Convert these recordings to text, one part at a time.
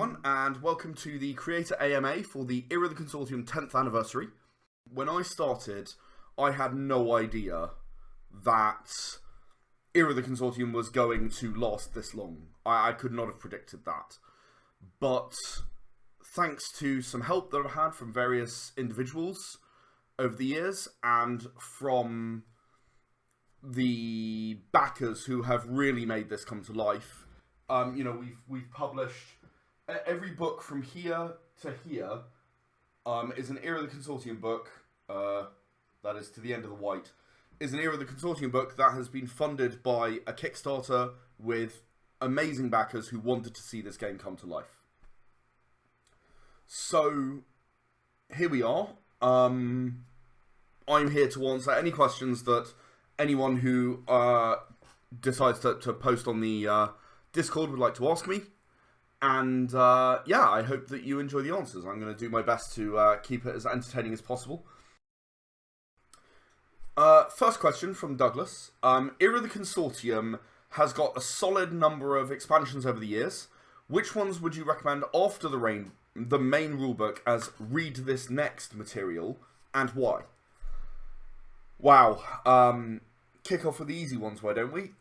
everyone, and welcome to the Creator AMA for the Era of the Consortium 10th anniversary. When I started, I had no idea that Era of the Consortium was going to last this long. I could not have predicted that. But thanks to some help that I've had from various individuals over the years, and from the backers who have really made this come to life, we've published every book from here to here is an Era of the Consortium book. That is to the end of the white. Is an Era of the Consortium book that has been funded by a Kickstarter with amazing backers who wanted to see this game come to life. So here we are. I'm here to answer any questions that anyone who decides to post on the Discord would like to ask me, and I hope that you enjoy the answers. I'm going to do my best to keep it as entertaining as possible. First question from Douglas. Era of the Consortium has got a solid number of expansions over the years. Which ones would you recommend after the main rulebook as read this next material, and why? Wow. Kick off with the easy ones, why don't we?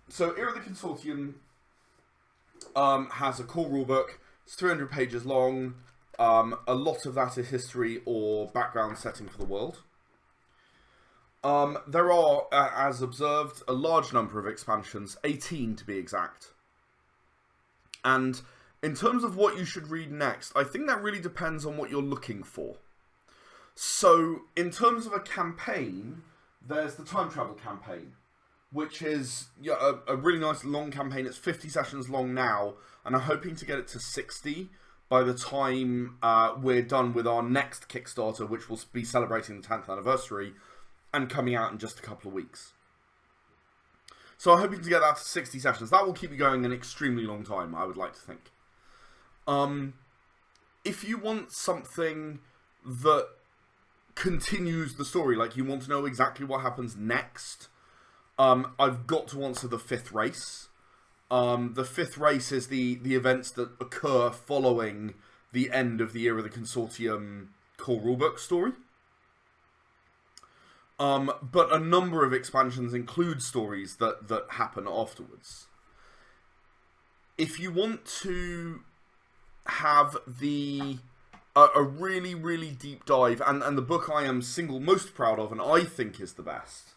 So, Era of the Consortium has a core rulebook. It's 300 pages long. A lot of that is history or background setting for the world. There are, as observed, a large number of expansions, 18 to be exact. And in terms of what you should read next, I think that really depends on what you're looking for. So, in terms of a campaign, there's the time travel campaign, which is a really nice long campaign. It's 50 sessions long now, and I'm hoping to get it to 60 by the time we're done with our next Kickstarter, which will be celebrating the 10th anniversary and coming out in just a couple of weeks. So I'm hoping to get that to 60 sessions. That will keep you going an extremely long time, I would like to think. If you want something that continues the story, like you want to know exactly what happens next, I've got to answer the fifth race. The fifth race is the events that occur following the end of the Era of the Consortium core rulebook story. But a number of expansions include stories that happen afterwards. If you want to have a really, really deep dive, and the book I am most proud of, and I think is the best,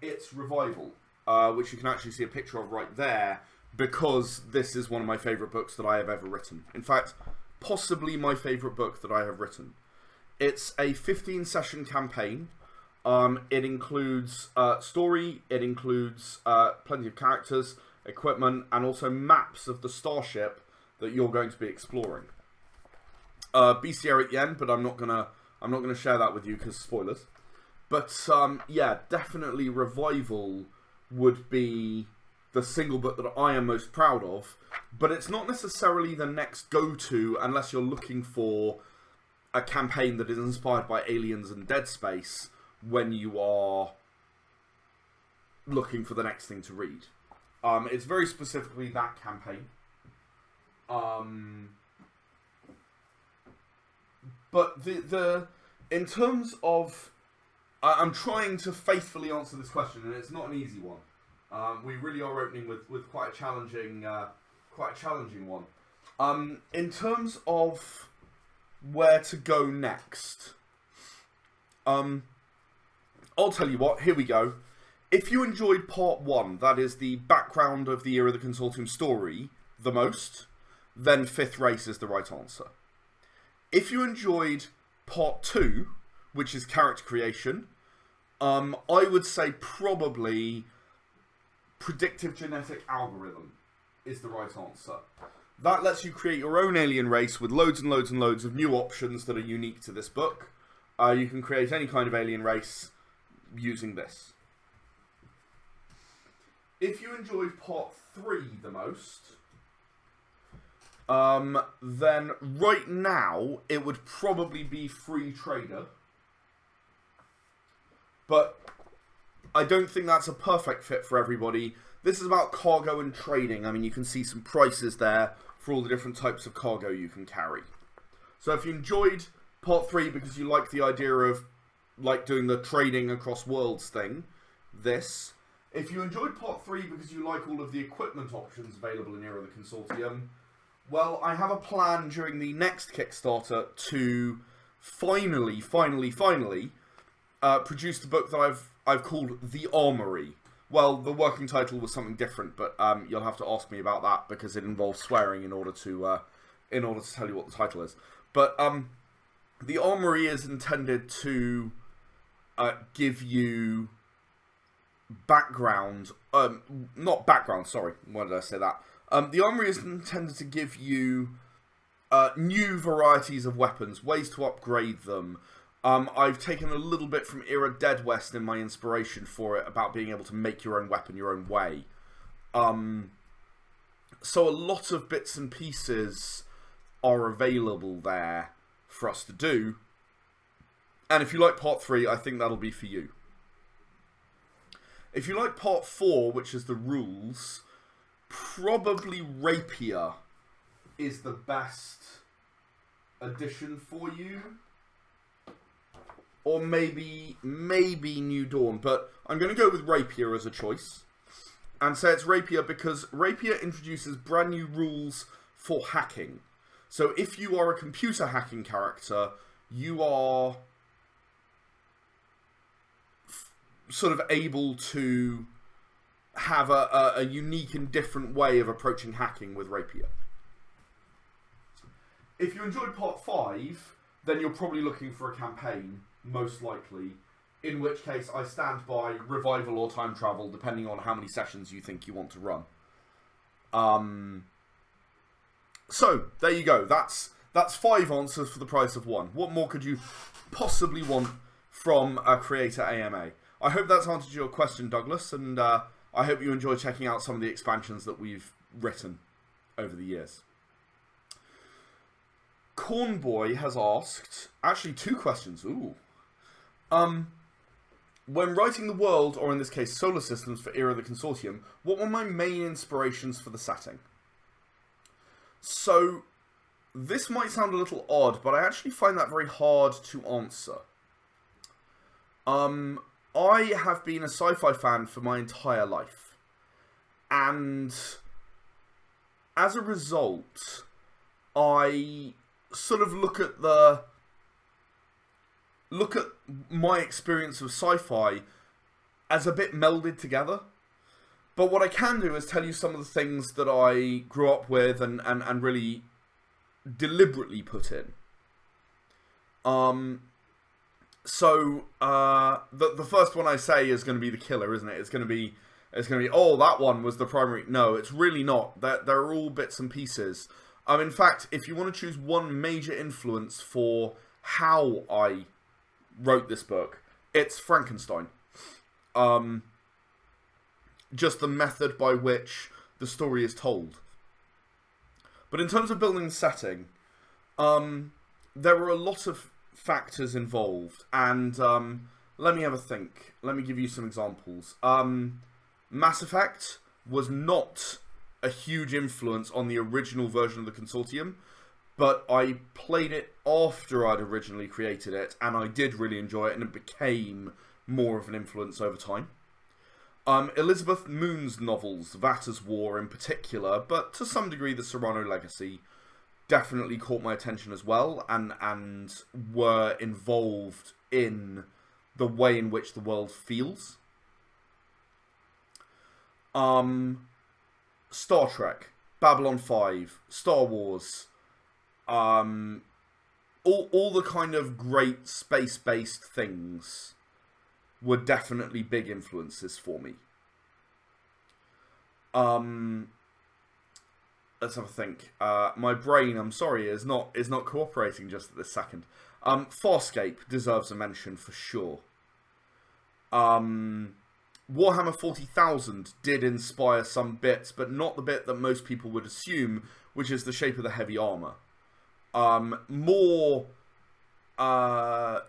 it's Revival, which you can actually see a picture of right there, because this is one of my favourite books that I have ever written. In fact, possibly my favourite book that I have written. It's a 15-session campaign. It includes story, it includes plenty of characters, equipment, and also maps of the starship that you're going to be exploring. BCR at the end, but I'm not gonna share that with you because spoilers. But yeah, definitely Revival would be the single book that I am most proud of. But it's not necessarily the next go-to unless you're looking for a campaign that is inspired by Aliens and Dead Space when you are looking for the next thing to read. It's very specifically that campaign. But in terms of, I'm trying to faithfully answer this question, and it's not an easy one. We really are opening with quite a challenging one. In terms of where to go next, I'll tell you what. Here we go. If you enjoyed part 1, that is the background of the Era of the Consortium story, the most, then Fifth Race is the right answer. If you enjoyed part 2, which is character creation, I would say probably Predictive Genetic Algorithm is the right answer. That lets you create your own alien race with loads and loads and loads of new options that are unique to this book. You can create any kind of alien race using this. If you enjoyed part 3 the most, then right now it would probably be Free Trader. But I don't think that's a perfect fit for everybody. this is about cargo and trading. I mean, you can see some prices there for all the different types of cargo you can carry. So if you enjoyed part 3 because you like the idea of like doing the trading across worlds thing, this. If you enjoyed part 3 because you like all of the equipment options available in Era of the Consortium, well, I have a plan during the next Kickstarter to finally produce the book that I've called The Armory. Well, the working title was something different, but you'll have to ask me about that because it involves swearing in order to tell you what the title is. But The Armory is intended to give you background, not background, sorry, why did I say that? The Armory is intended to give you new varieties of weapons, ways to upgrade them. I've taken a little bit from Era Dead West in my inspiration for it, about being able to make your own weapon your own way. So a lot of bits and pieces are available there for us to do. And if you like part 3, I think that'll be for you. If you like part 4, which is the rules, probably Rapier is the best addition for you. Or maybe New Dawn, but I'm going to go with Rapier as a choice. And say it's Rapier because Rapier introduces brand new rules for hacking. So if you are a computer hacking character, you are sort of able to have a unique and different way of approaching hacking with Rapier. If you enjoyed part 5, then you're probably looking for a campaign, most likely, in which case I stand by revival or time travel, depending on how many sessions you think you want to run. So, there you go. That's 5 answers for the price of 1. What more could you possibly want from a Creator AMA? I hope that's answered your question, Douglas, and I hope you enjoy checking out some of the expansions that we've written over the years. Cornboy has asked, actually 2 questions, ooh. When writing the world, or in this case solar systems for Era of the Consortium, what were my main inspirations for the setting? So, this might sound a little odd, but I actually find that very hard to answer. I have been a sci-fi fan for my entire life. And as a result, I sort of look at my experience of sci-fi as a bit melded together. But what I can do is tell you some of the things that I grew up with and really deliberately put in. So the first one I say is going to be the killer, isn't it? It's going to be, oh, that one was the primary. No, it's really not. They're all bits and pieces. In fact, if you want to choose one major influence for how I wrote this book, it's Frankenstein. Just the method by which the story is told. But in terms of building the setting, there are a lot of factors involved, and let me have a think. Let me give you some examples. Mass Effect was not a huge influence on the original version of the Consortium, but I played it after I'd originally created it, and I did really enjoy it, and it became more of an influence over time. Elizabeth Moon's novels, Vater's War in particular, but to some degree the Serrano Legacy, definitely caught my attention as well, and were involved in the way in which the world feels. Star Trek, Babylon 5, Star Wars, all the kind of great space-based things were definitely big influences for me. Let's have a think. My brain, I'm sorry, is not cooperating just at this second. Farscape deserves a mention for sure. Warhammer 40,000 did inspire some bits, but not the bit that most people would assume, which is the shape of the heavy armor. More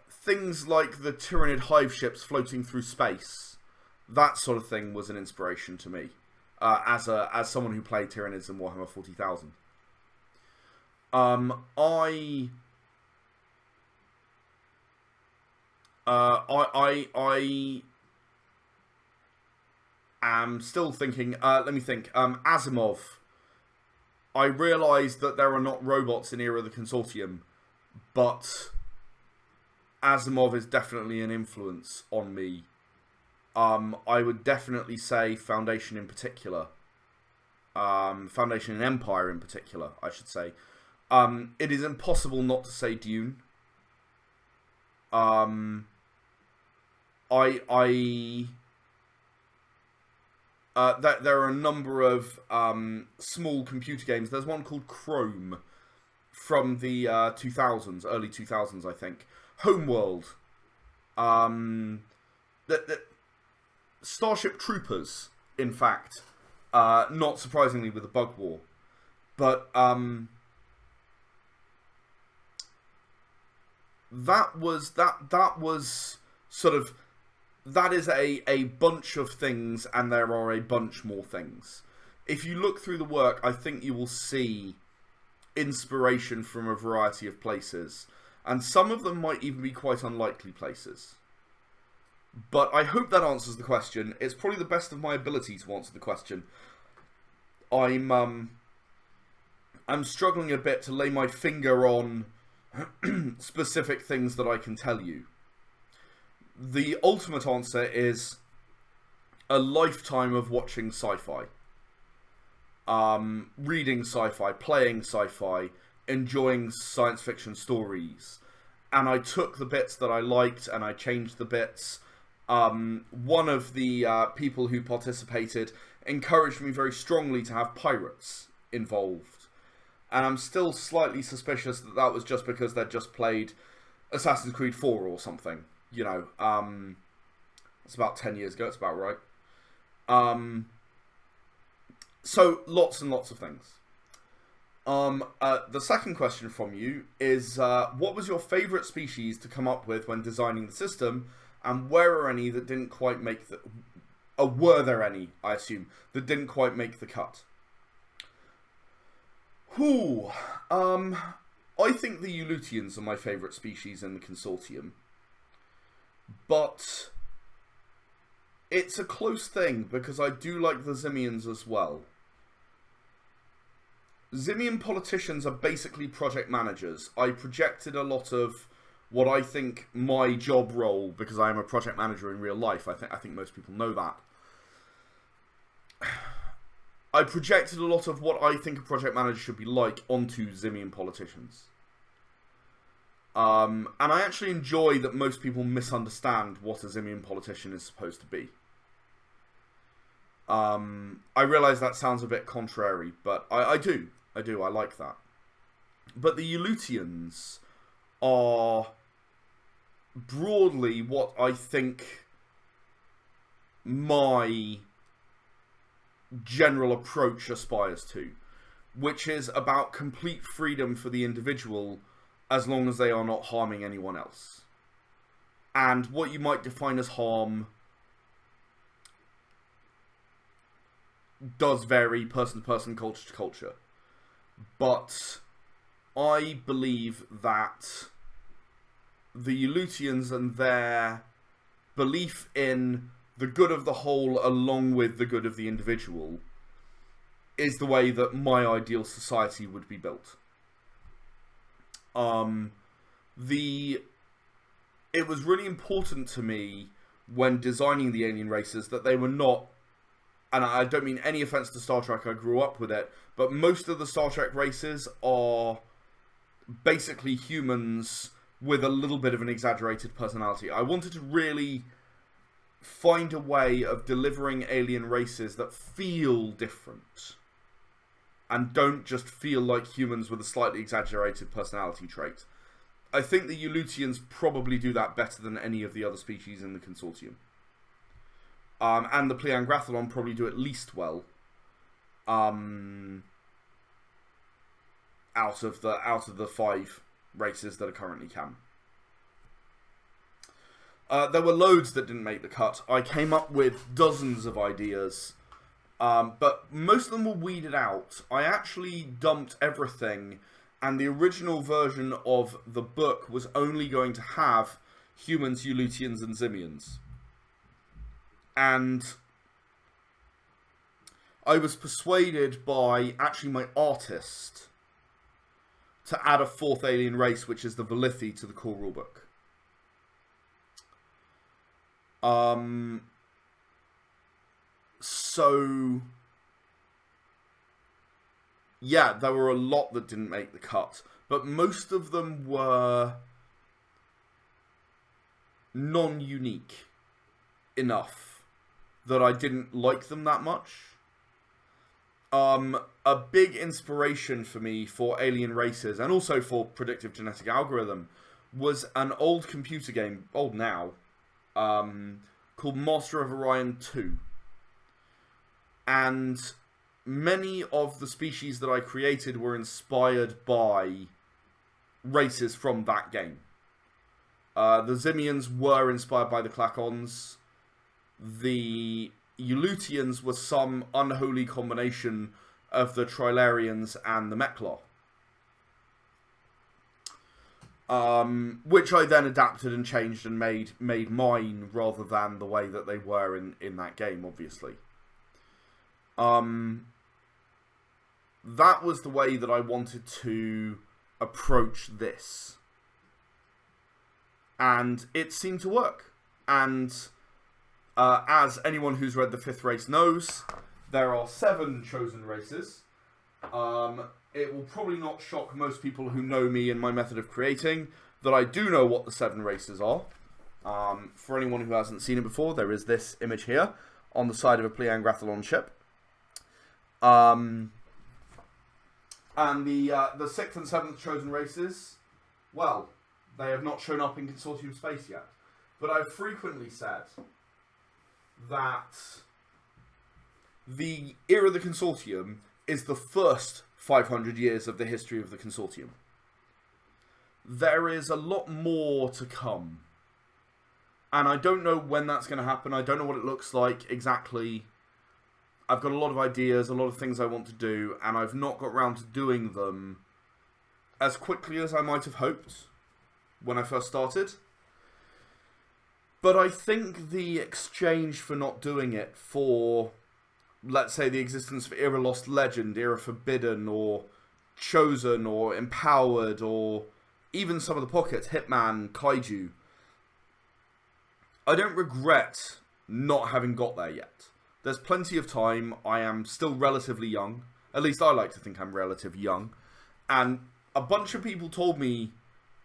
things like the Tyranid hive ships floating through space. That sort of thing was an inspiration to me. as someone who played Tyranids in Warhammer 40,000. I am still thinking. Let me think. Asimov. I realise that there are not robots in Era of the Consortium, but Asimov is definitely an influence on me. I would definitely say Foundation in particular. Foundation and Empire in particular, I should say. It is impossible not to say Dune. There are a number of small computer games. There's one called Chrome from the 2000s, early 2000s, I think. Homeworld. Starship Troopers, in fact. Not surprisingly with the Bug War. But that was sort of... That is a bunch of things, and there are a bunch more things. If you look through the work, I think you will see inspiration from a variety of places. And some of them might even be quite unlikely places. But I hope that answers the question. It's probably the best of my ability to answer the question. I'm struggling a bit to lay my finger on specific things that I can tell you. The ultimate answer is a lifetime of watching sci-fi. Reading sci-fi, playing sci-fi, enjoying science fiction stories. And I took the bits that I liked and I changed the bits. One of the people who participated encouraged me very strongly to have pirates involved. And I'm still slightly suspicious that that was just because they'd just played Assassin's Creed 4 or something. You know, it's about 10 years ago, it's about right. So, lots and lots of things. The second question from you is, what was your favourite species to come up with when designing the system, and were any that didn't quite make the... were there any, I assume, that didn't quite make the cut? I think the Eulutians are my favourite species in the Consortium. But it's a close thing, because I do like the Zimians as well. Zimian politicians are basically project managers. I projected a lot of what I think my job role, because I am a project manager in real life, I think most people know that. I projected a lot of what I think a project manager should be like onto Zimian politicians. And I actually enjoy that most people misunderstand what a Zimian politician is supposed to be. I realise that sounds a bit contrary, but I do. I like that. But the Eulutians are broadly what I think my general approach aspires to, which is about complete freedom for the individual as long as they are not harming anyone else. And what you might define as harm does vary person to person, culture to culture. But I believe that the Eulutians and their belief in the good of the whole along with the good of the individual is the way that my ideal society would be built. It was really important to me when designing the alien races that they were not, and I don't mean any offense to Star Trek, I grew up with it, but most of the Star Trek races are basically humans with a little bit of an exaggerated personality. I wanted to really find a way of delivering alien races that feel different and don't just feel like humans with a slightly exaggerated personality trait. I think the Eulutians probably do that better than any of the other species in the Consortium. And the Pleangrathalon probably do at least well. Out of the 5 races that are currently canon. There were loads that didn't make the cut. I came up with dozens of ideas. But most of them were weeded out. I actually dumped everything, and the original version of the book was only going to have humans, Eulutians, and Simians. And I was persuaded by actually my artist to add a fourth alien race, which is the Valithi, to the core rulebook. So yeah, there were a lot that didn't make the cut, but most of them were non-unique enough that I didn't like them that much. A big inspiration for me for alien races, and also for predictive genetic algorithm, was an old computer game, old now, called Master of Orion 2. And many of the species that I created were inspired by races from that game. The Simians were inspired by the Klakons. The Eulutians were some unholy combination of the Trilarians and the Meklar. Which I then adapted and changed and made mine rather than the way that they were in that game, obviously. That was the way that I wanted to approach this. And it seemed to work. And as anyone who's read The Fifth Race knows, there are 7 chosen races. It will probably not shock most people who know me and my method of creating that I do know what the 7 races are. For anyone who hasn't seen it before, there is this image here on the side of a Pliangrathalon ship. And the 6th and 7th chosen races, well, they have not shown up in Consortium space yet. But I've frequently said that the era of the Consortium is the first 500 years of the history of the Consortium. There is a lot more to come. And I don't know when that's going to happen. I don't know what it looks like exactly. I've got a lot of ideas, a lot of things I want to do, and I've not got around to doing them as quickly as I might have hoped when I first started. But I think the exchange for not doing it for, let's say, the existence of Era Lost Legend, Era Forbidden, or Chosen, or Empowered, or even some of the pockets, Hitman, Kaiju, I don't regret not having got there yet. There's plenty of time. I am still relatively young. At least I like to think I'm relatively young. And a bunch of people told me,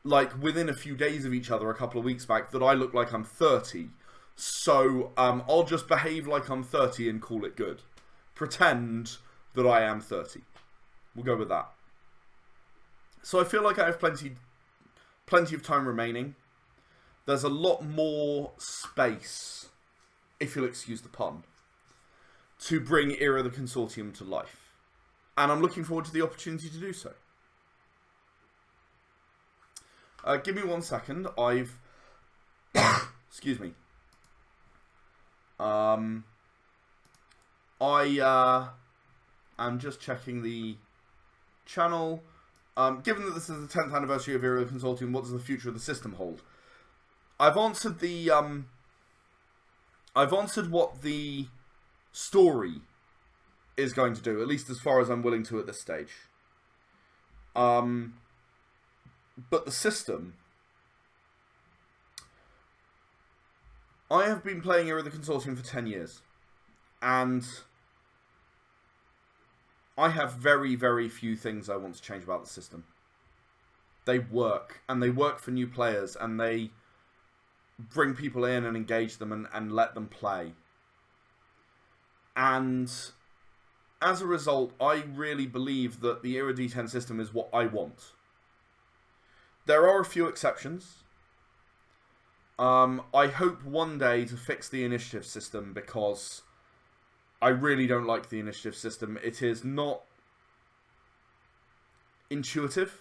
like, within a few days of each other a couple of weeks back, that I look like I'm 30. So, I'll just behave like I'm 30 and call it good. Pretend that I am 30. We'll go with that. So I feel like I have plenty of time remaining. There's a lot more space, if you'll excuse the pun, to bring Era the Consortium to life. And I'm looking forward to the opportunity to do so. Give me 1 second. I've... excuse me. I'm just checking the channel. Given that this is the 10th anniversary of Era the Consortium, what does the future of the system hold? I've answered the... I've answered what the story is going to do, at least as far as I'm willing to at this stage. But the system... I have been playing Era the Consortium for 10 years. And I have very, very few things I want to change about the system. They work, and they work for new players, and they bring people in and engage them and let them play. And as a result, I really believe that the Era D10 system is what I want. There are a few exceptions. I hope one day to fix the initiative system, because I really don't like the initiative system. It is not intuitive.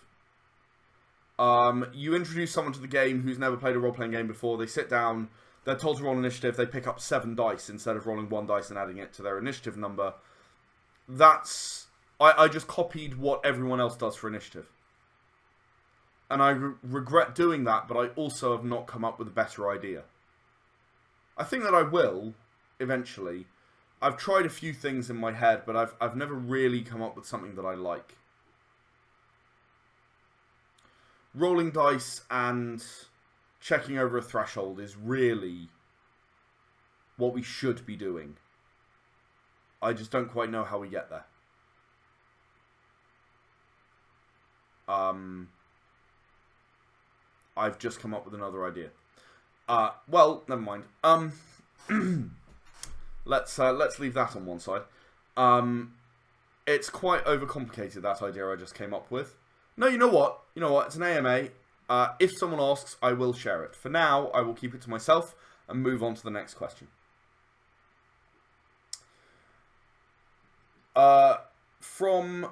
You introduce someone to the game who's never played a role-playing game before, they sit down, they're told to roll initiative, they pick up 7 dice instead of rolling 1 dice and adding it to their initiative number, I just copied what everyone else does for initiative. And I regret doing that, but I also have not come up with a better idea. I think that I will, eventually. I've tried a few things in my head, but I've never really come up with something that I like. Rolling dice and checking over a threshold is really what we should be doing. I just don't quite know how we get there. I've just come up with another idea. Well, never mind. Let's leave that on one side. It's quite overcomplicated, that idea I just came up with. No, you know what? You know what? It's an AMA. If someone asks, I will share it. For now, I will keep it to myself and move on to the next question. From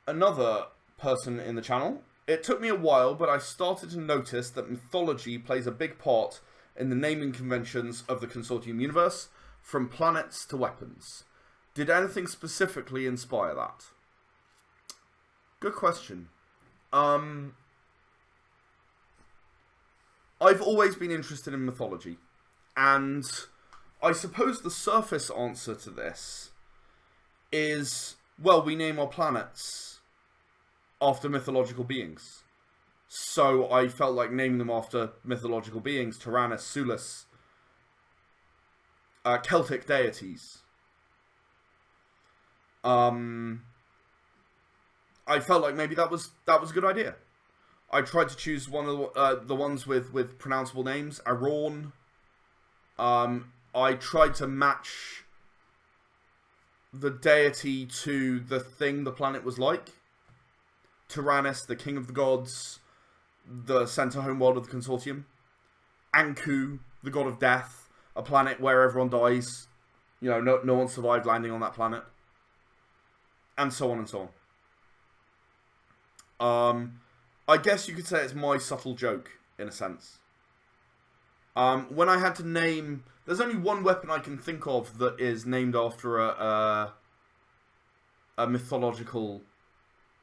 another person in the channel. It took me a while, but I started to notice that mythology plays a big part in the naming conventions of the Consortium universe, from planets to weapons. Did anything specifically inspire that? Good question. I've always been interested in mythology, and I suppose the surface answer to this is, well, we name our planets after mythological beings. So I felt like naming them after mythological beings. Tyrannus, Sulis, Celtic deities. I felt like maybe that was a good idea. I tried to choose one of the ones with pronounceable names. Arorn. I tried to match the deity to the thing the planet was like. Tyrannus, the king of the gods, the center homeworld of the Consortium. Anku, the god of death, a planet where everyone dies. You know, no one survived landing on that planet. And so on and so on. I guess you could say it's my subtle joke, in a sense. When I had to name... There's only one weapon I can think of that is named after a mythological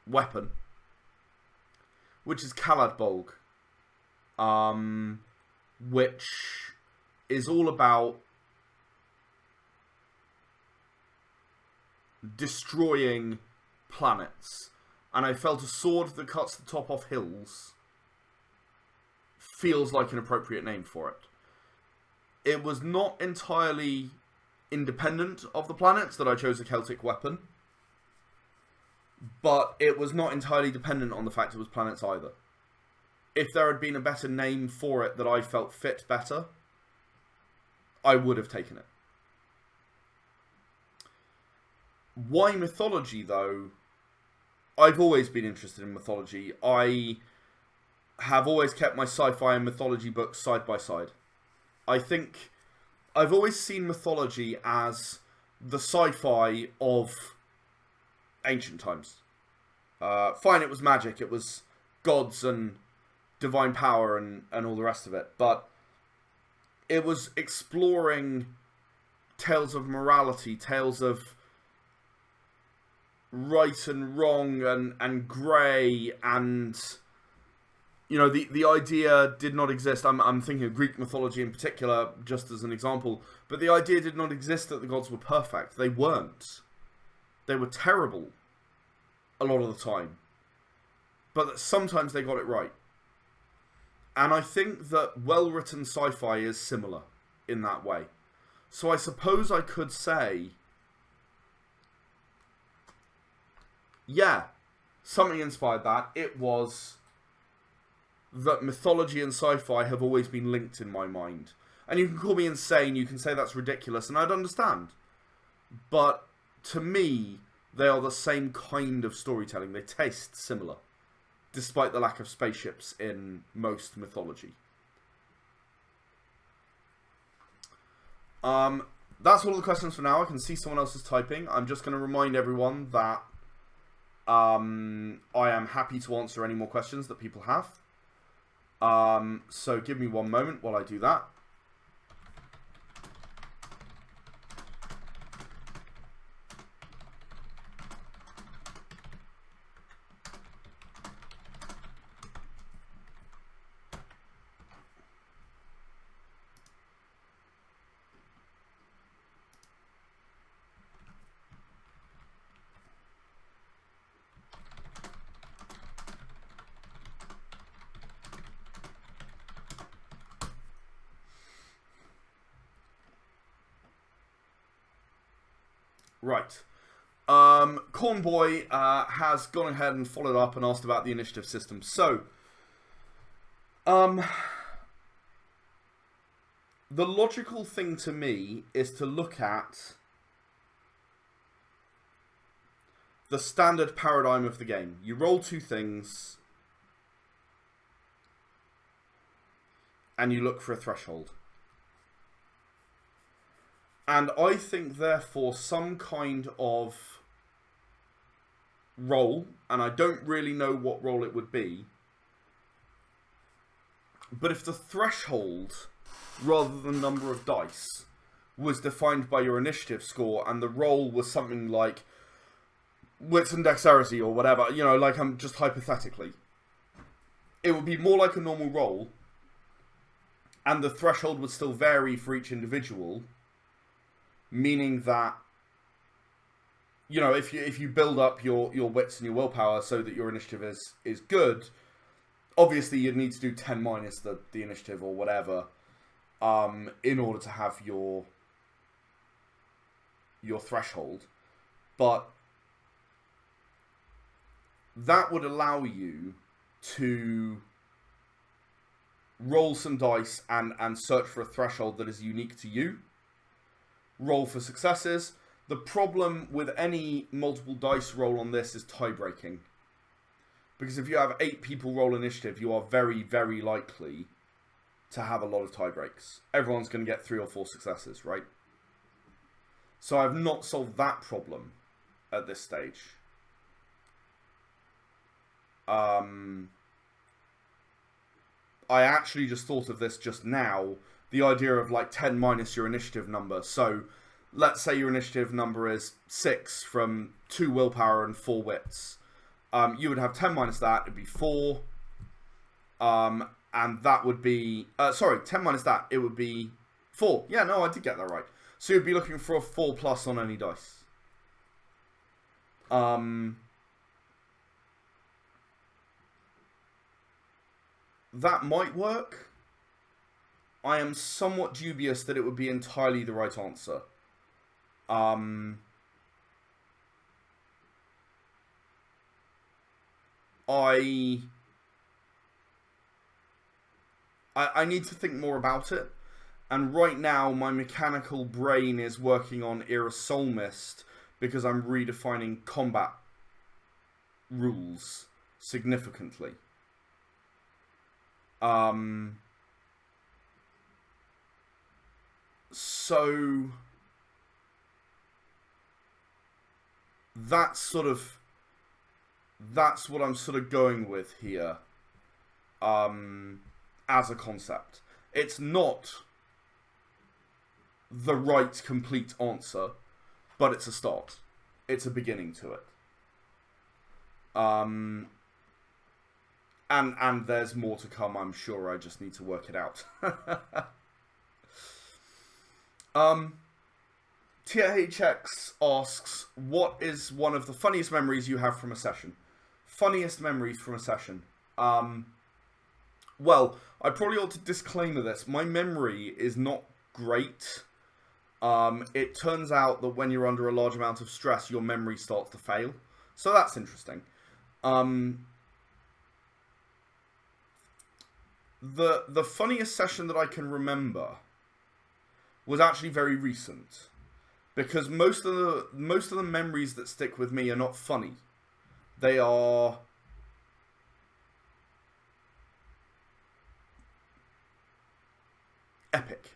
weapon, which is Caladbolg, which is all about destroying planets. And I felt a sword that cuts the top off hills feels like an appropriate name for it. It was not entirely independent of the planets that I chose a Celtic weapon, but it was not entirely dependent on the fact it was planets either. If there had been a better name for it that I felt fit better, I would have taken it. Why mythology, though? I've always been interested in mythology. I have always kept my sci-fi and mythology books side by side. I think I've always seen mythology as the sci-fi of ancient times. Fine, it was magic, it was gods and divine power and all the rest of it, but it was exploring tales of morality, tales of right and wrong and grey, and you know, the idea did not exist. I'm thinking of Greek mythology in particular, just as an example, but the idea did not exist that the gods were perfect. They weren't. They were terrible a lot of the time, but that sometimes they got it right. And I think that well-written sci-fi is similar in that way. So I suppose I could say, yeah, something inspired that. It was that mythology and sci-fi have always been linked in my mind. And you can call me insane, you can say that's ridiculous, and I'd understand. But to me, they are the same kind of storytelling. They taste similar, despite the lack of spaceships in most mythology. That's all the questions for now. I can see someone else is typing. I'm just going to remind everyone that I am happy to answer any more questions that people have. So give me one moment while I do that. Right. Cornboy has gone ahead and followed up and asked about the initiative system. So, the logical thing to me is to look at the standard paradigm of the game. You roll two things, and you look for a threshold. And I think, therefore, some kind of roll, and I don't really know what roll it would be, but if the threshold, rather than number of dice, was defined by your initiative score, and the roll was something like wits and dexterity or whatever, you know, like I'm just hypothetically, it would be more like a normal roll, and the threshold would still vary for each individual, meaning that, you know, if you build up your wits and your willpower so that your initiative is good, obviously you'd need to do 10 minus the initiative or whatever, in order to have your threshold. But that would allow you to roll some dice and search for a threshold that is unique to you. Roll for successes. The problem with any multiple dice roll on this is tie breaking. Because if you have 8 people roll initiative, you are very, very likely to have a lot of tie breaks. Everyone's going to get 3 or 4 successes, right? So I've not solved that problem at this stage. I actually just thought of this just now. The idea of like 10 minus your initiative number. So let's say your initiative number is 6 from 2 willpower and 4 wits. You would have 10 minus that, it'd be 4. And that would be... 10 minus that, it would be 4. Yeah, no, I did get that right. So you'd be looking for a 4 plus on any dice. That might work. I am somewhat dubious that it would be entirely the right answer. I need to think more about it. And right now, my mechanical brain is working on Era Soul Mist because I'm redefining combat rules significantly. So that's what I'm sort of going with here, as a concept. It's not the right complete answer, but it's a start. It's a beginning to it. And there's more to come, I'm sure. I just need to work it out. THX asks, what is one of the funniest memories you have from a session? Funniest memories from a session. Well, I probably ought to disclaimer this. My memory is not great. It turns out that when you're under a large amount of stress, your memory starts to fail. So that's interesting. The funniest session that I can remember was actually very recent, because most of the memories that stick with me are not funny. They are epic.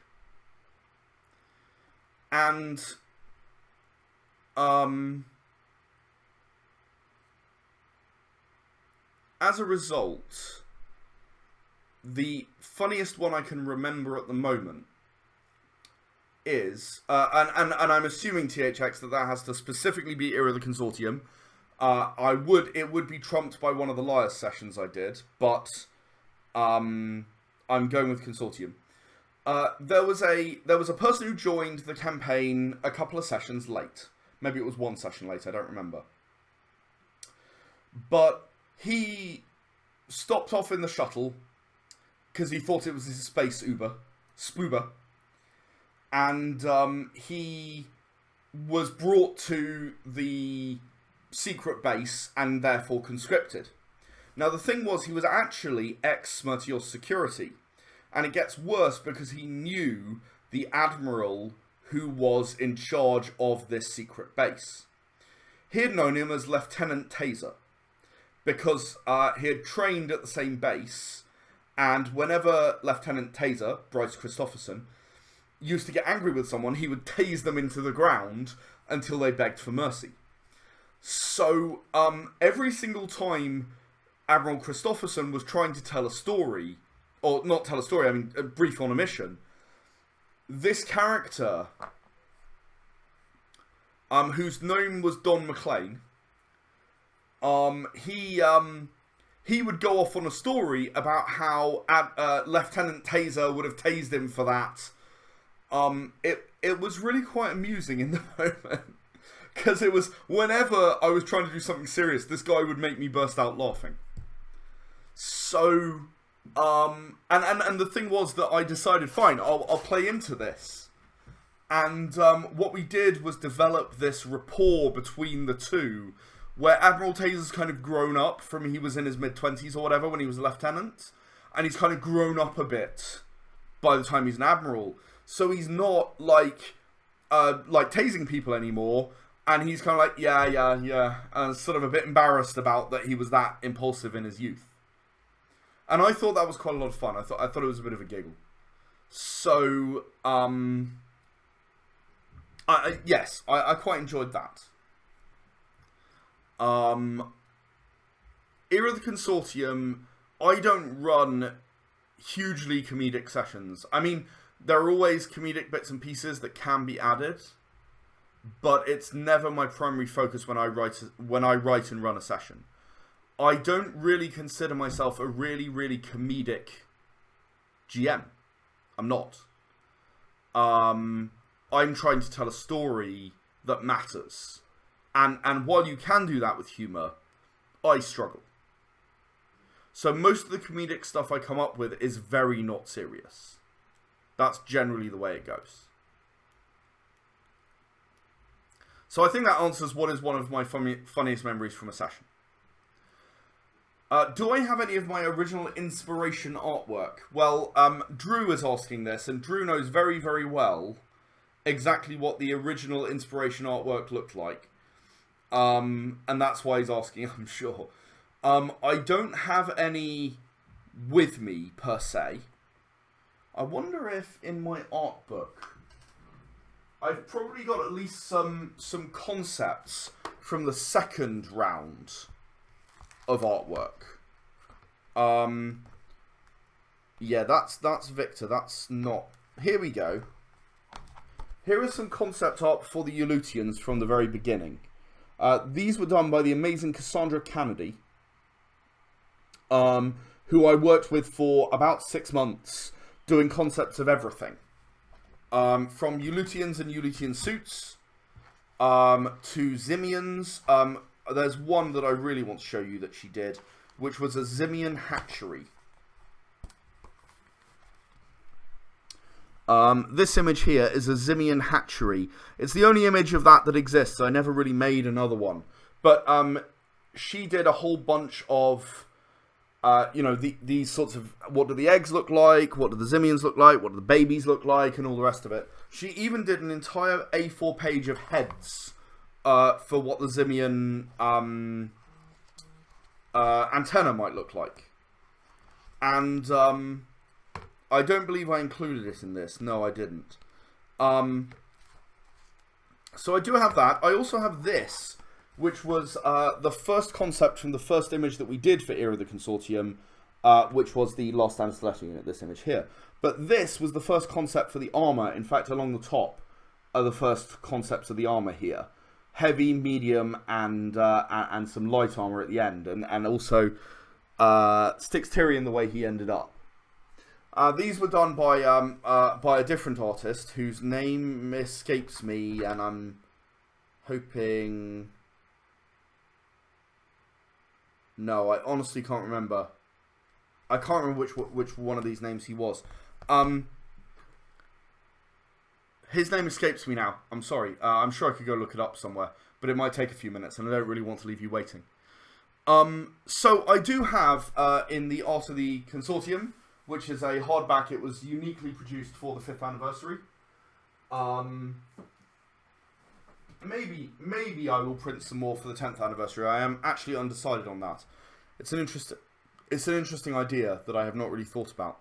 And as a result, the funniest one I can remember at the moment is, and I'm assuming, THX, that has to specifically be Era of the Consortium. It would be trumped by one of the Liars sessions I did, but I'm going with Consortium. There was a person who joined the campaign a couple of sessions late. Maybe it was one session late, I don't remember. But he stopped off in the shuttle because he thought it was his space Spoober. And he was brought to the secret base and therefore conscripted. Now the thing was, he was actually ex-Smirtios security, and it gets worse because he knew the admiral who was in charge of this secret base. He had known him as Lieutenant Taser, because he had trained at the same base, and whenever Lieutenant Taser, Bryce Christopherson, used to get angry with someone, he would tase them into the ground until they begged for mercy. So, every single time Admiral Christopherson was trying to tell a story, or not tell a story, I mean, a brief on a mission, this character, whose name was Don McLean, he would go off on a story about how Lieutenant Taser would have tased him for that. It was really quite amusing in the moment, because it was whenever I was trying to do something serious, this guy would make me burst out laughing. So, and the thing was that I decided, fine, I'll play into this. And what we did was develop this rapport between the two, where Admiral Taser's kind of grown up from he was in his mid-20s or whatever when he was a lieutenant, and he's kind of grown up a bit by the time he's an admiral. So he's not like tasing people anymore, and he's kind of like, yeah, and sort of a bit embarrassed about that he was that impulsive in his youth. And I thought that was quite a lot of fun. I thought it was a bit of a giggle. So, yes, I quite enjoyed that. Era of the Consortium, I don't run hugely comedic sessions. I mean, there are always comedic bits and pieces that can be added, but it's never my primary focus when I write and run a session. I don't really consider myself a really, really comedic GM. I'm not. I'm trying to tell a story that matters. And while you can do that with humour, I struggle. So most of the comedic stuff I come up with is very not serious. That's generally the way it goes. So I think that answers what is one of my funniest memories from a session. Do I have any of my original inspiration artwork? Well, Drew is asking this, and Drew knows very, very well exactly what the original inspiration artwork looked like. And that's why he's asking, I'm sure. I don't have any with me, per se. I wonder if in my art book, I've probably got at least some concepts from the second round of artwork. Yeah, that's Victor. That's not... Here we go. Here is some concept art for the Ulutians from the very beginning. These were done by the amazing Cassandra Kennedy, who I worked with for about 6 months, doing concepts of everything. From Ulutians and Ulutian suits, to Zimians. There's one that I really want to show you that she did, which was a Zimian hatchery. This image here is a Zimian hatchery. It's the only image of that exists. I never really made another one. But she did a whole bunch of, these sorts of, what do the eggs look like? What do the Zimians look like? What do the babies look like? And all the rest of it. She even did an entire A4 page of heads for what the Zimian antenna might look like. And I don't believe I included it in this. No, I didn't. So I do have that. I also have this, which was the first concept from the first image that we did for Era of the Consortium, which was the Last Anesthetic unit, this image here. But this was the first concept for the armor. In fact, along the top are the first concepts of the armor here. Heavy, medium, and some light armor at the end. And also Styx Tyrion the way he ended up. These were done by a different artist whose name escapes me, and I'm hoping... No, I honestly can't remember. I can't remember which one of these names he was. His name escapes me now. I'm sorry. I'm sure I could go look it up somewhere, but it might take a few minutes, and I don't really want to leave you waiting. So I do have in the Art of the Consortium, which is a hardback. It was uniquely produced for the 5th anniversary. Maybe I will print some more for the 10th anniversary. I am actually undecided on that. It's an interesting idea that I have not really thought about.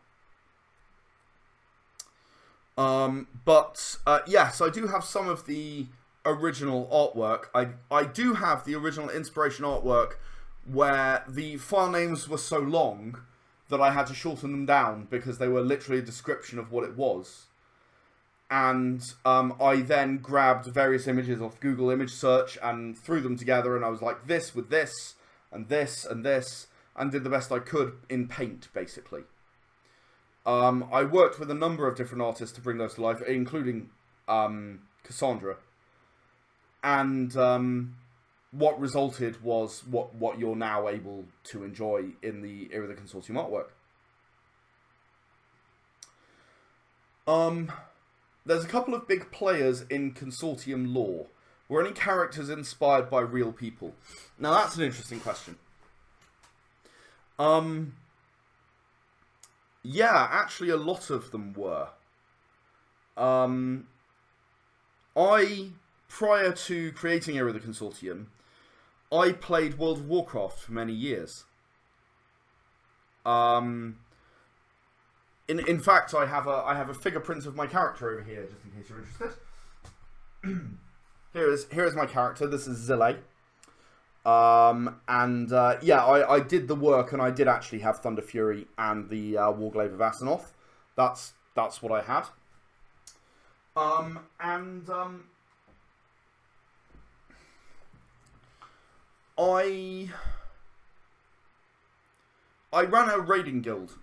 Yes, I do have some of the original artwork. I do have the original inspiration artwork where the file names were so long that I had to shorten them down because they were literally a description of what it was. And I then grabbed various images off Google image search and threw them together, and I was like, this with this, and this, and this, and did the best I could in paint, basically. I worked with a number of different artists to bring those to life, including Cassandra. And what resulted was what you're now able to enjoy in the Era of the Consortium artwork. There's a couple of big players in Consortium lore. Were any characters inspired by real people? Now that's an interesting question. Yeah, actually a lot of them were. Prior to creating Era of the Consortium, I played World of Warcraft for many years. In fact, I have a figure print of my character over here, just in case you're interested. Here is my character. This is Zille. Yeah, I did the work, and I did actually have Thunder Fury and the Warglaive of Asaroth. That's what I had. I ran a raiding guild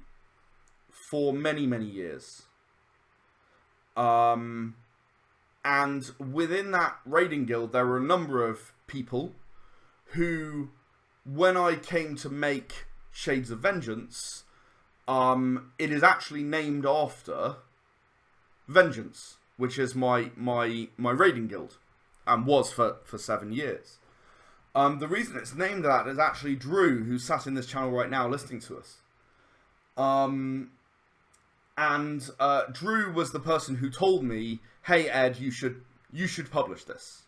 for many years. And within that raiding guild, there were a number of people who, when I came to make Shades of Vengeance, it is actually named after Vengeance, which is my raiding guild, and was for 7 years. The reason it's named that is actually Drew, who sat in this channel right now listening to us. Drew was the person who told me, "Hey Ed, you should publish this."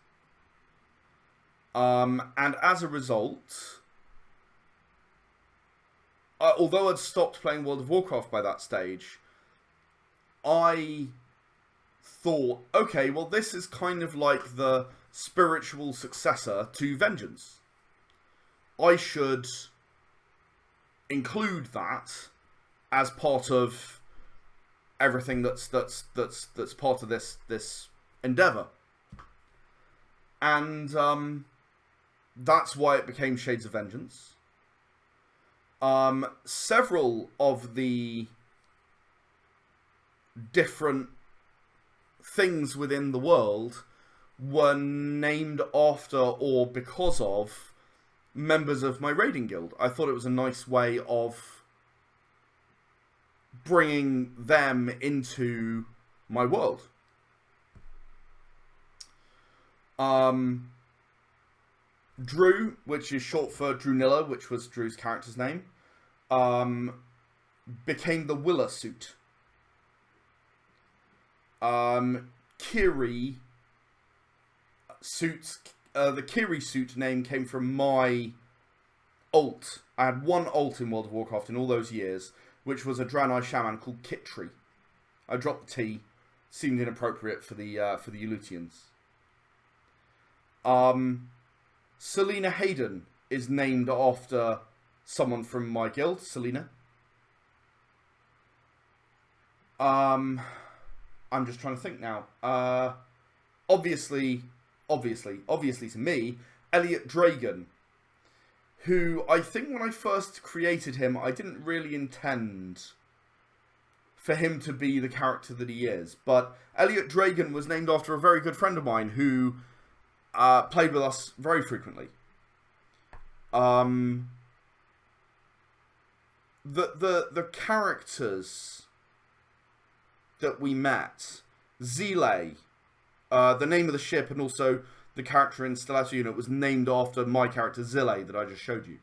And as a result, although I'd stopped playing World of Warcraft by that stage, I thought, okay, well this is kind of like the spiritual successor to Vengeance. I should include that as part of everything that's part of this endeavor. And that's why it became Shades of Vengeance. Several of the different things within the world were named after or because of members of my raiding guild. I thought it was a nice way of bringing them into my world. Drew, which is short for Drunilla, which was Drew's character's name, became the Willa suit. Kiri suits, the Kiri suit name came from my ult. I had one ult in World of Warcraft in all those years, which was a Draenei shaman called Kitri. I dropped the T, seemed inappropriate for the Elutians. Selena Hayden is named after someone from my guild, Selena. I'm just trying to think now. Obviously to me, Elliot Dragon, who I think when I first created him, I didn't really intend for him to be the character that he is. But Elliot Dragon was named after a very good friend of mine who played with us very frequently. The characters that we met, Zile, The name of the ship and also the character in Stellato Unit was named after my character Zille that I just showed you.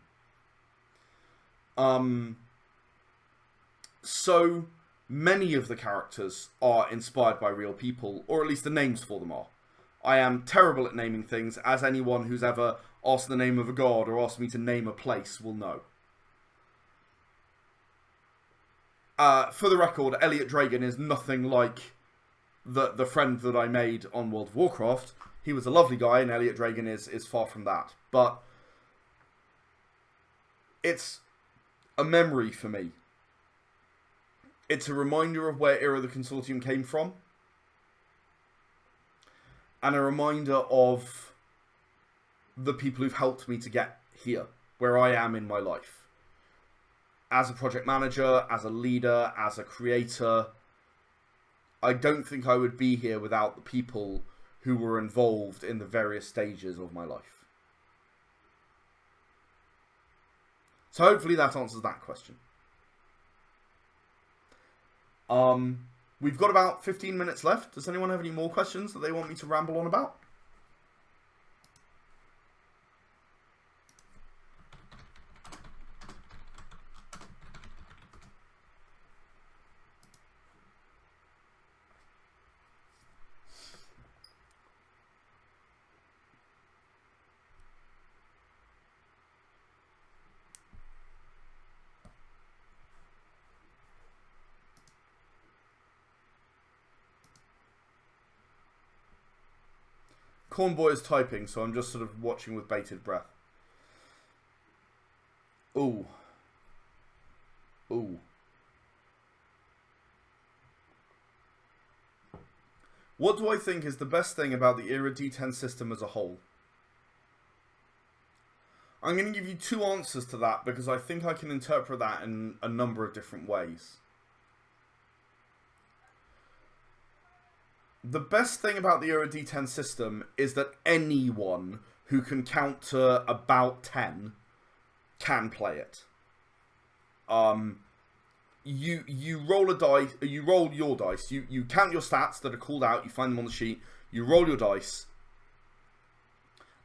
So many of the characters are inspired by real people, or at least the names for them are. I am terrible at naming things, as anyone who's ever asked the name of a god or asked me to name a place will know. For the record, Elliot Dragon is nothing like the friend that I made on World of Warcraft. He was a lovely guy, and Elliot Dragon is far from that. But it's a memory for me. It's a reminder of where Era the Consortium came from. And a reminder of the people who've helped me to get here, where I am in my life. As a project manager, as a leader, as a creator, I don't think I would be here without the people who were involved in the various stages of my life. So hopefully that answers that question. We've got about 15 minutes left. Does anyone have any more questions that they want me to ramble on about? Cornboy is typing, so I'm just sort of watching with bated breath. Ooh. Ooh. What do I think is the best thing about the Era D10 system as a whole? I'm going to give you two answers to that because I think I can interpret that in a number of different ways. The best thing about the Era D10 system is that anyone who can count to about 10 can play it. You roll a dice, you roll your dice, you count your stats that are called out, you find them on the sheet, you roll your dice,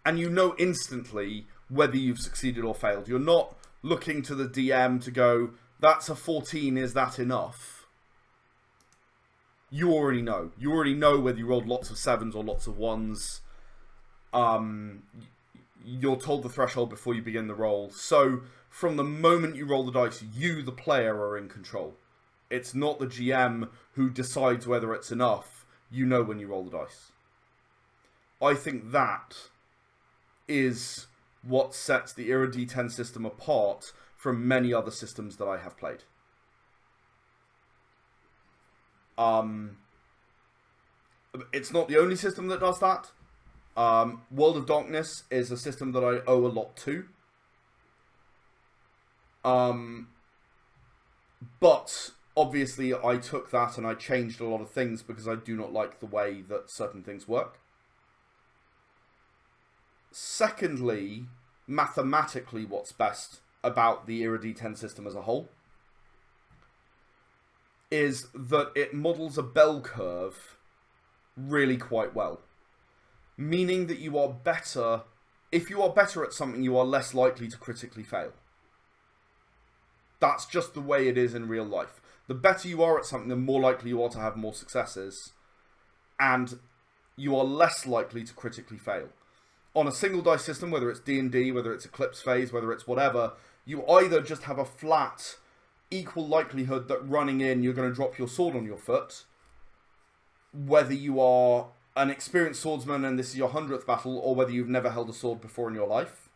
and you know instantly whether you've succeeded or failed. You're not looking to the DM to go, that's a 14, is that enough? You already know. You already know whether you rolled lots of 7s or lots of 1s. You're told the threshold before you begin the roll. So, from the moment you roll the dice, you, the player, are in control. It's not the GM who decides whether it's enough. You know when you roll the dice. I think that is what sets the Era D10 system apart from many other systems that I have played. It's not the only system that does that. World of Darkness is a system that I owe a lot to. But obviously I took that and I changed a lot of things because I do not like the way that certain things work. Secondly, mathematically, what's best about the Era D10 system as a whole is that it models a bell curve really quite well. Meaning that you are better, if you are better at something, you are less likely to critically fail. That's just the way it is in real life. The better you are at something, the more likely you are to have more successes. And you are less likely to critically fail. On a single dice system, whether it's D&D, whether it's Eclipse Phase, whether it's whatever, you either just have a flat equal likelihood that running in you're going to drop your sword on your foot, whether you are an experienced swordsman and this is your 100th battle, or whether you've never held a sword before in your life.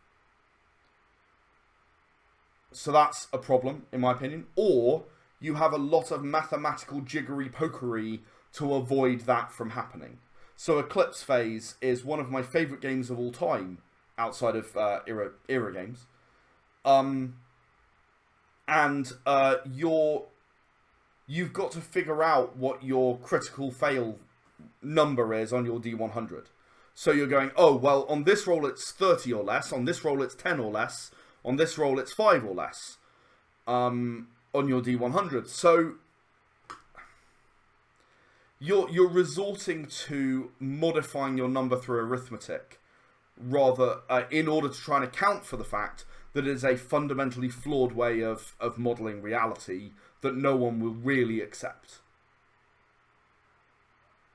So that's a problem, in my opinion. Or you have a lot of mathematical jiggery-pokery to avoid that from happening. So Eclipse Phase is one of my favourite games of all time, outside of era games. You've got to figure out what your critical fail number is on your D100. So you're going, oh, well, on this roll it's 30 or less, on this roll it's 10 or less, on this roll it's 5 or less, on your D100. So you're resorting to modifying your number through arithmetic, rather in order to try and account for the fact that it is a fundamentally flawed way of modelling reality that no one will really accept.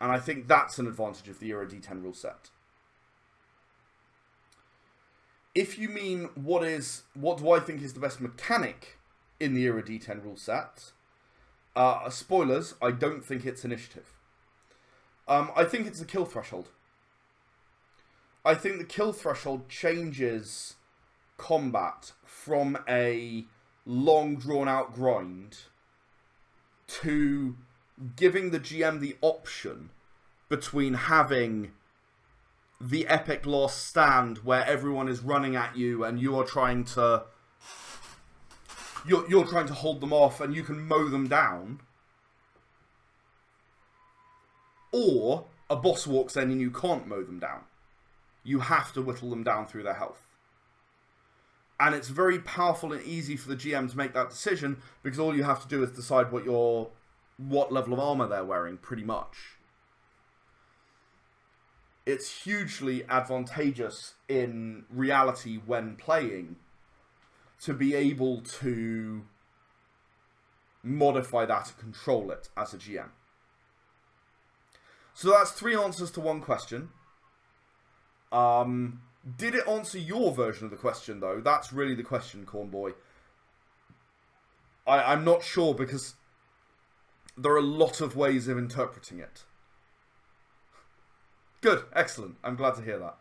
And I think that's an advantage of the Euro D10 rule set. If you mean what do I think is the best mechanic in the Euro D10 rule set, spoilers, I don't think it's initiative. I think it's the kill threshold. I think the kill threshold changes combat from a long drawn out grind to giving the GM the option between having the epic last stand where everyone is running at you and you are trying to you're trying to hold them off and you can mow them down, or a boss walks in and you can't mow them down. You have to whittle them down through their health. And it's very powerful and easy for the GM to make that decision, because all you have to do is decide what level of armor they're wearing, pretty much. It's hugely advantageous in reality when playing to be able to modify that and control it as a GM. So that's 3 answers to 1 question. Did it answer your version of the question, though? That's really the question, Cornboy. I'm not sure, because there are a lot of ways of interpreting it. Good, excellent. I'm glad to hear that.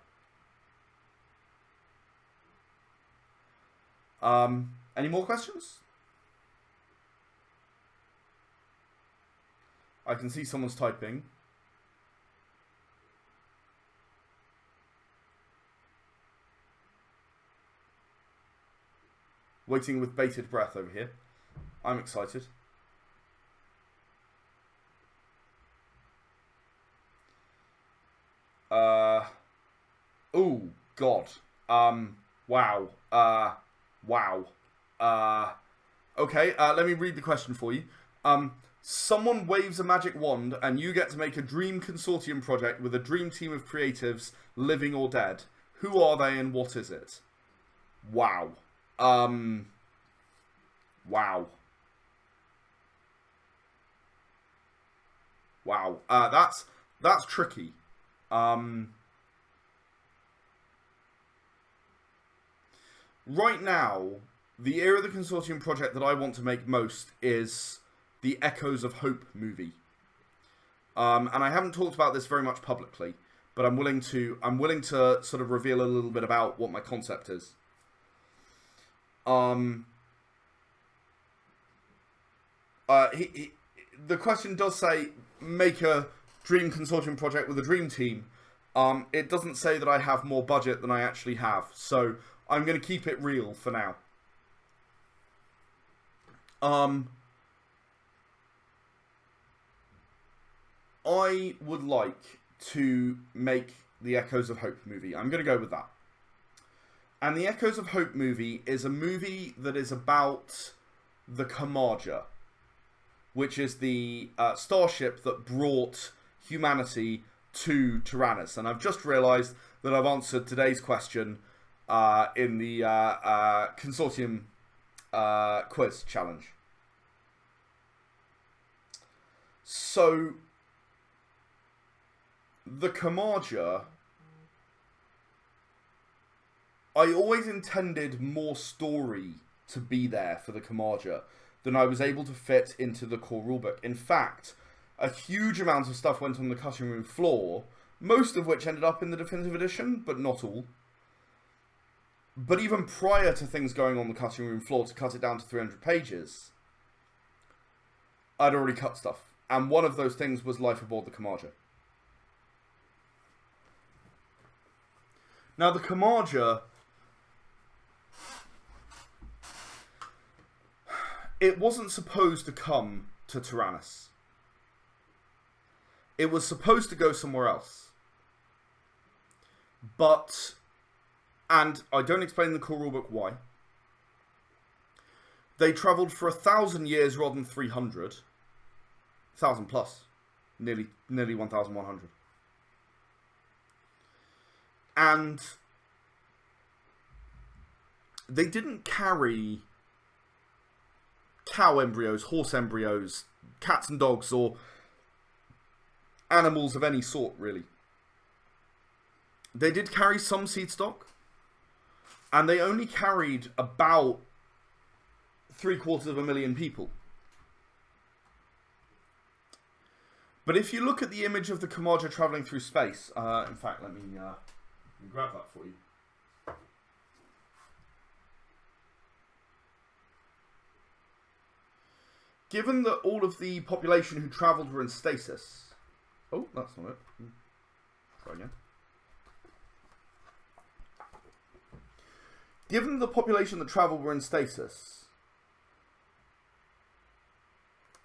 Any more questions? I can see someone's typing. Waiting with bated breath over here. I'm excited. Oh, God. Wow. Wow. Okay, let me read the question for you. Someone waves a magic wand and you get to make a dream consortium project with a dream team of creatives, living or dead. Who are they and what is it? Wow. Wow. Wow. That's tricky. Right now, the area of the Consortium project that I want to make most is the Echoes of Hope movie. And I haven't talked about this very much publicly, but I'm willing to sort of reveal a little bit about what my concept is. The question does say make a dream consortium project with a dream team. It doesn't say that I have more budget than I actually have, so I'm going to keep it real for now. I would like to make the Echoes of Hope movie. I'm going to go with that. And the Echoes of Hope movie is a movie that is about the Camarga, which is the starship that brought humanity to Tyrannus. And I've just realised that I've answered today's question in the Consortium quiz challenge. So, the Camarga, I always intended more story to be there for the Camarga than I was able to fit into the core rulebook. In fact, a huge amount of stuff went on the cutting room floor, most of which ended up in the definitive edition, but not all. But even prior to things going on the cutting room floor to cut it down to 300 pages, I'd already cut stuff. And one of those things was life aboard the Camarga. Now, the Camarga, it wasn't supposed to come to Tyrannus. It was supposed to go somewhere else. But, and I don't explain in the core rulebook why, they travelled for 1,000 years rather than 300. 1,000 plus. nearly 1,100. And they didn't carry cow embryos, horse embryos, cats and dogs, or animals of any sort, really. They did carry some seed stock, and they only carried about 750,000 people. But if you look at the image of the Kamaja travelling through space, in fact, let me grab that for you. Given that all of the population who travelled were in stasis... Oh, that's not it. Try again. Given the population that travelled were in stasis,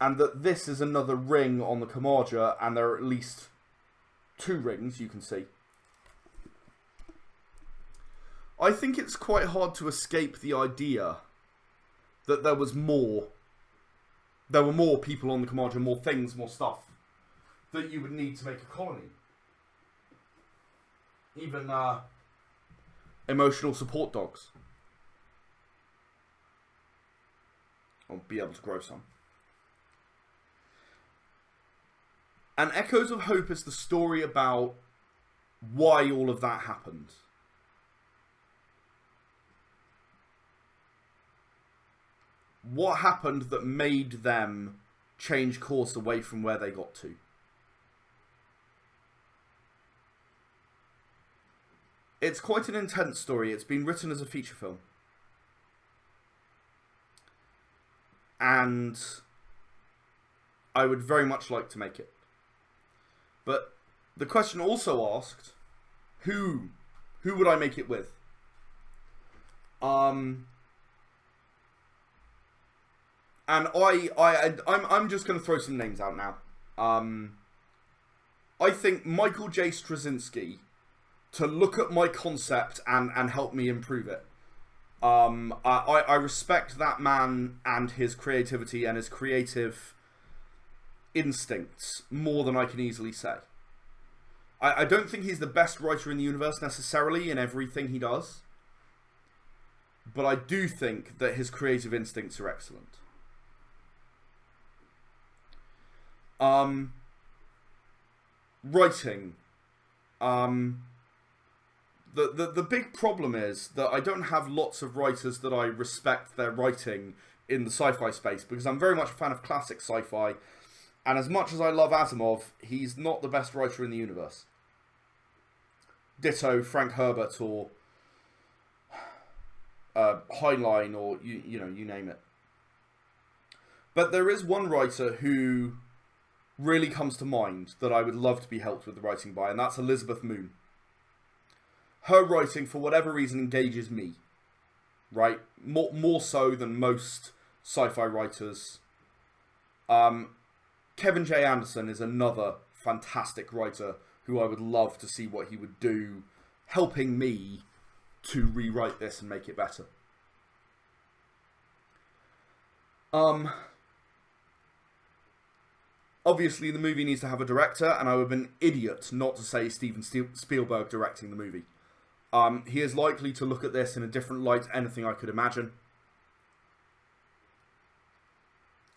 and that this is another ring on the Kamaja, and there are at least 2 rings you can see, I think it's quite hard to escape the idea that there was more. There were more people on the Kamaja, more things, more stuff that you would need to make a colony. Even emotional support dogs. I'll be able to grow some. And Echoes of Hope is the story about why all of that happened. What happened that made them change course away from where they got to? It's quite an intense story. It's been written as a feature film. And I would very much like to make it. But the question also asked, who would I make it with? And I'm just going to throw some names out now. I think Michael J. Straczynski to look at my concept and help me improve it. I respect that man and his creativity and his creative instincts more than I can easily say. I don't think he's the best writer in the universe necessarily in everything he does. But I do think that his creative instincts are excellent. Writing. The big problem is that I don't have lots of writers that I respect their writing in the sci-fi space, because I'm very much a fan of classic sci-fi, and as much as I love Asimov, he's not the best writer in the universe. Ditto Frank Herbert or Heinlein, or you name it. But there is one writer who really comes to mind that I would love to be helped with the writing by, and that's Elizabeth Moon. Her writing, for whatever reason, engages me. Right? More so than most sci-fi writers. Kevin J. Anderson is another fantastic writer who I would love to see what he would do, helping me to rewrite this and make it better. Obviously, the movie needs to have a director, and I would have been an idiot not to say Steven Spielberg directing the movie. He is likely to look at this in a different light to anything I could imagine.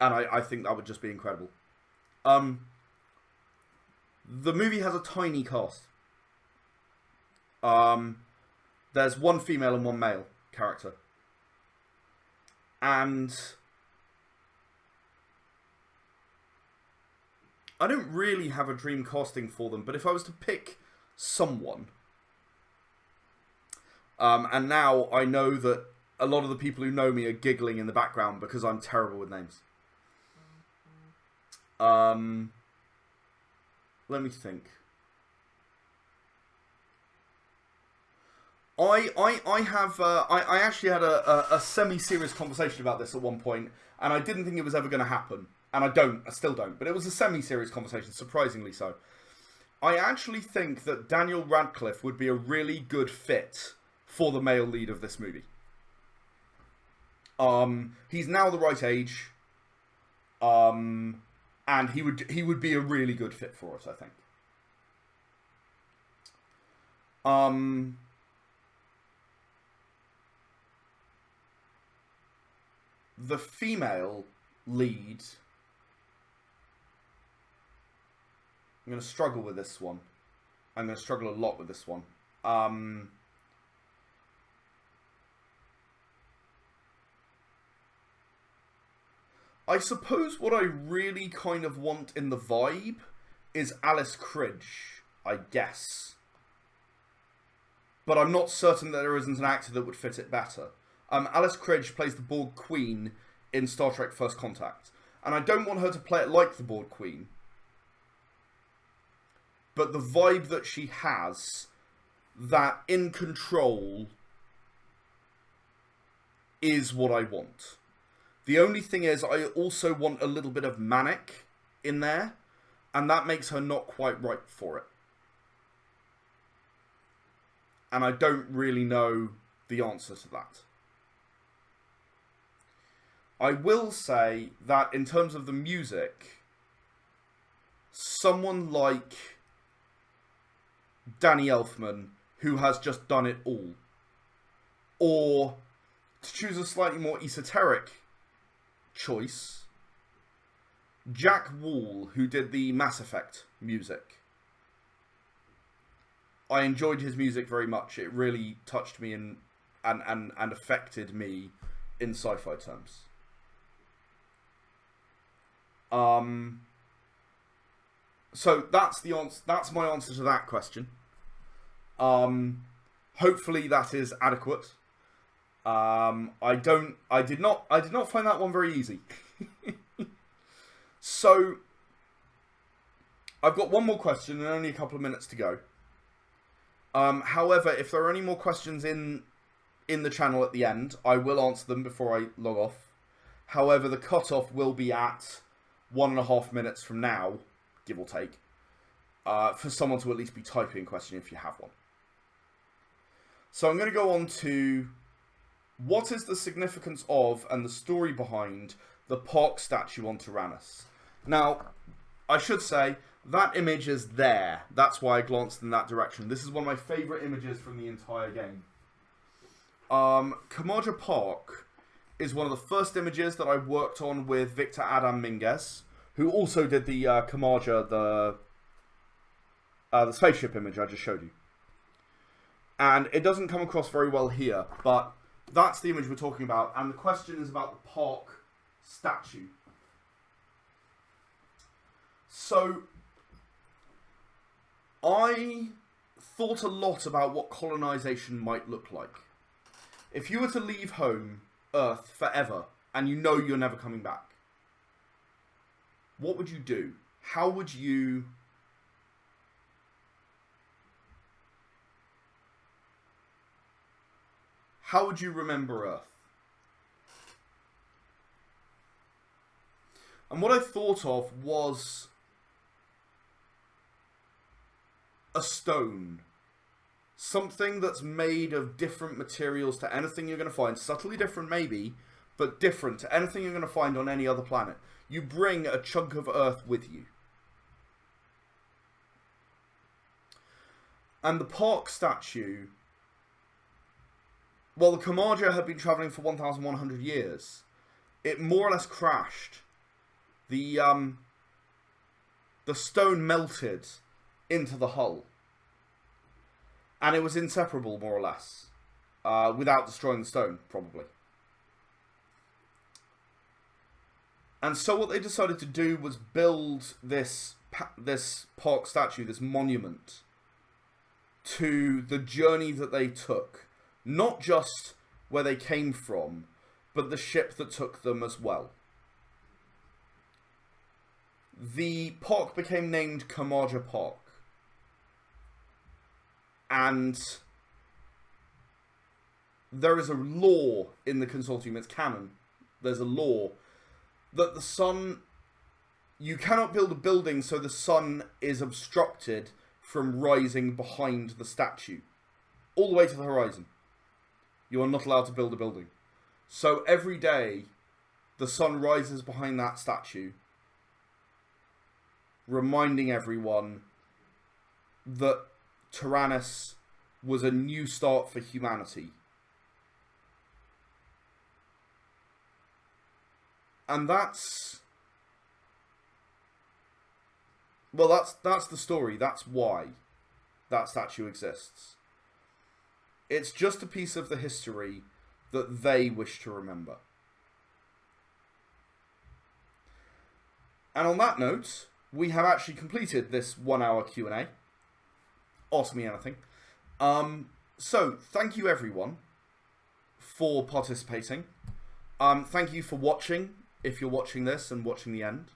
And I think that would just be incredible. The movie has a tiny cast. There's one female and one male character. And I don't really have a dream casting for them, but if I was to pick someone, and now I know that a lot of the people who know me are giggling in the background because I'm terrible with names. Let me think. I actually had a semi-serious conversation about this at one point, and I didn't think it was ever going to happen. And I still don't, but it was a semi-serious conversation, surprisingly so. I actually think that Daniel Radcliffe would be a really good fit for the male lead of this movie. He's now the right age. And he would be a really good fit for it, I think. The female lead, I'm going to struggle with this one. I'm going to struggle a lot with this one. I suppose what I really kind of want in the vibe is Alice Cridge, I guess. But I'm not certain that there isn't an actor that would fit it better. Alice Cridge plays the Borg Queen in Star Trek First Contact. And I don't want her to play it like the Borg Queen. But the vibe that she has, that in control, is what I want. The only thing is, I also want a little bit of manic in there, and that makes her not quite right for it. And I don't really know the answer to that. I will say that in terms of the music, someone like Danny Elfman, who has just done it all, or to choose a slightly more esoteric choice, Jack Wall, who did the Mass Effect music. I enjoyed his music very much. It really touched me and affected me in sci-fi terms. So that's the answer. That's my answer to that question. Hopefully that is adequate. I did not find that one very easy. So I've got one more question and only a couple of minutes to go. However, if there are any more questions in the channel at the end, I will answer them before I log off. However, the cutoff will be at 1.5 minutes from now, give or take, for someone to at least be typing a question if you have one. So I'm going to go on to what is the significance of and the story behind the Park statue on Tyrannus. Now, I should say, that image is there. That's why I glanced in that direction. This is one of my favourite images from the entire game. Kamaja Park is one of the first images that I worked on with Victor Adam Minguez, who also did the Kamaja, the spaceship image I just showed you. And it doesn't come across very well here, but that's the image we're talking about. And the question is about the Park statue. So I thought a lot about what colonization might look like. If you were to leave home, Earth, forever, and you know you're never coming back, what would you do? How would you remember Earth? And what I thought of was a stone. Something that's made of different materials to anything you're going to find. Subtly different maybe, but different to anything you're going to find on any other planet. You bring a chunk of Earth with you. And the Park statue, while the Kamaja had been travelling for 1,100 years, it more or less crashed. The stone melted into the hull. And it was inseparable, more or less. Without destroying the stone, probably. And so what they decided to do was build this Park statue, this monument, to the journey that they took. Not just where they came from, but the ship that took them as well. The park became named Kamaja Park. And there is a law in the Consortium, it's canon. There's a law that the sun, you cannot build a building so the sun is obstructed from rising behind the statue. All the way to the horizon. You are not allowed to build a building. So every day, the sun rises behind that statue. reminding everyone that Tyrannus was a new start for humanity. And that's the story. That's why that statue exists. It's just a piece of the history that they wish to remember. And on that note, we have actually completed this 1 hour Q&A. Ask me anything. So, thank you everyone for participating. Thank you for watching, if you're watching this and watching the end.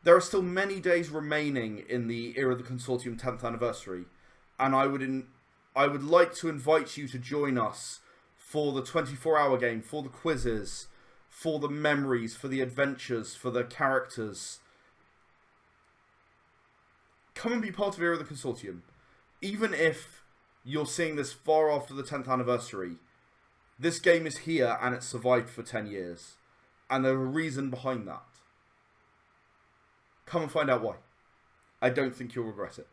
There are still many days remaining in the Era of the Consortium 10th anniversary, and I would like to invite you to join us for the 24-hour game, for the quizzes, for the memories, for the adventures, for the characters. Come and be part of Era of the Consortium. Even if you're seeing this far after the 10th anniversary, this game is here and it's survived for 10 years. And there's a reason behind that. Come and find out why. I don't think you'll regret it.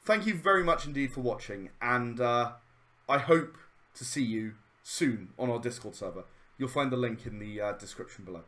Thank you very much indeed for watching, and I hope to see you soon on our Discord server. You'll find the link in the description below.